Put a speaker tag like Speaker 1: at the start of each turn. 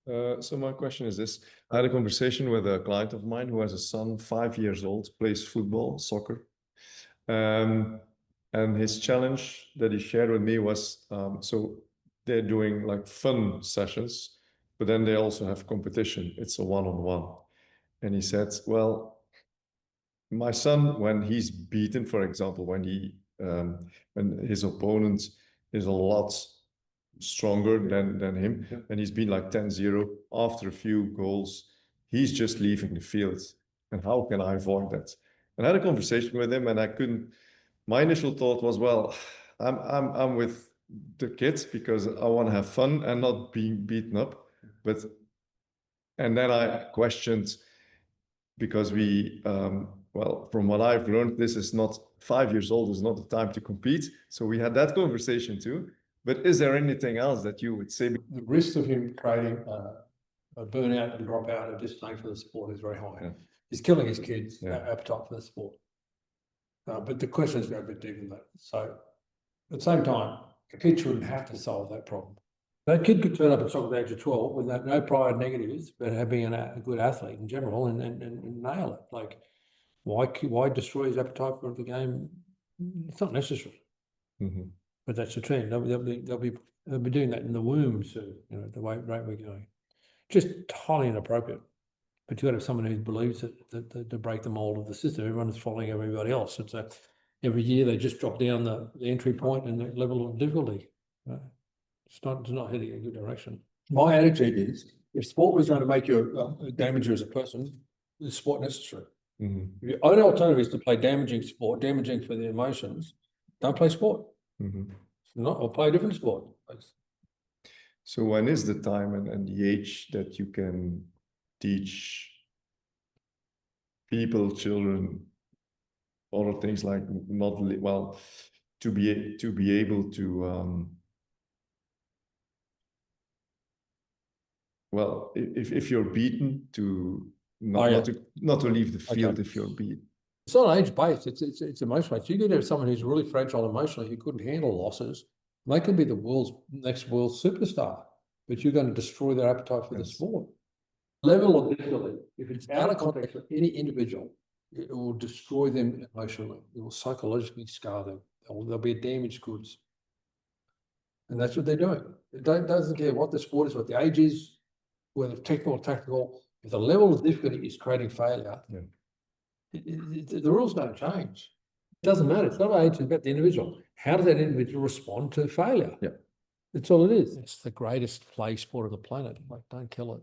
Speaker 1: So my question is this. I had a conversation with a client of mine who has a son, 5 years old, plays football, soccer. And his challenge that he shared with me was, so they're doing like fun sessions, but then they also have competition. It's a one-on-one. And he said, well, my son, when he's beaten, for example, when his opponent is a lot stronger than him, and he's been like 10-0 after a few goals, he's just leaving the field. And how can I avoid that? And I had a conversation with him, and I couldn't. My initial thought was, well, I'm with the kids because I want to have fun and not being beaten up. And then I questioned, because well, from what I've learned, this is not 5 years old, is not the time to compete. So we had that conversation too. But is there anything else that you would say?
Speaker 2: The risk of him creating a burnout and dropout of disdain for the sport is very high.
Speaker 1: Yeah.
Speaker 2: He's killing his kids'
Speaker 1: Yeah.
Speaker 2: appetite for the sport. But the questions go a bit deeper than that. So at the same time, a kid shouldn't have to solve that problem. That kid could turn up at soccer at the age of 12 with no prior negatives, but being a good athlete in general and nail it. Like, why destroy his appetite for the game? It's not necessary.
Speaker 1: Mm-hmm.
Speaker 2: But that's the trend. They'll be doing that in the womb soon. You know, the rate we're going, just highly inappropriate. But you've got to have someone who believes that to break the mold of the system. Everyone is following everybody else. It's every year they just drop down the entry point and the level of difficulty. It's not heading in a good direction. My attitude is, if sport was going to make you damage you as a person, is sport necessary?
Speaker 1: Mm-hmm.
Speaker 2: If your only alternative is to play damaging sport, damaging for the emotions, don't play sport.
Speaker 1: Mm-hmm.
Speaker 2: Or play a different sport.
Speaker 1: So when is the time and the age that you can teach people, children, other things like to be able to well, if you're beaten, to not to leave the field if you're beaten.
Speaker 2: It's not age-based, it's emotional-based. You could have someone who's really fragile emotionally who couldn't handle losses. They could be the next world superstar, but you're going to destroy their appetite for the sport. Level of difficulty, if it's out of context for any individual, it will destroy them emotionally. It will psychologically scar them. They'll be damaged goods. And that's what they're doing. It doesn't care what the sport is, what the age is, whether technical or tactical. If the level of difficulty is creating failure, the rules don't change. It doesn't matter. It's not age, it's about the individual. How does that individual respond to failure?
Speaker 1: Yeah.
Speaker 2: That's all it is. It's the greatest play sport of the planet. Like, don't kill it.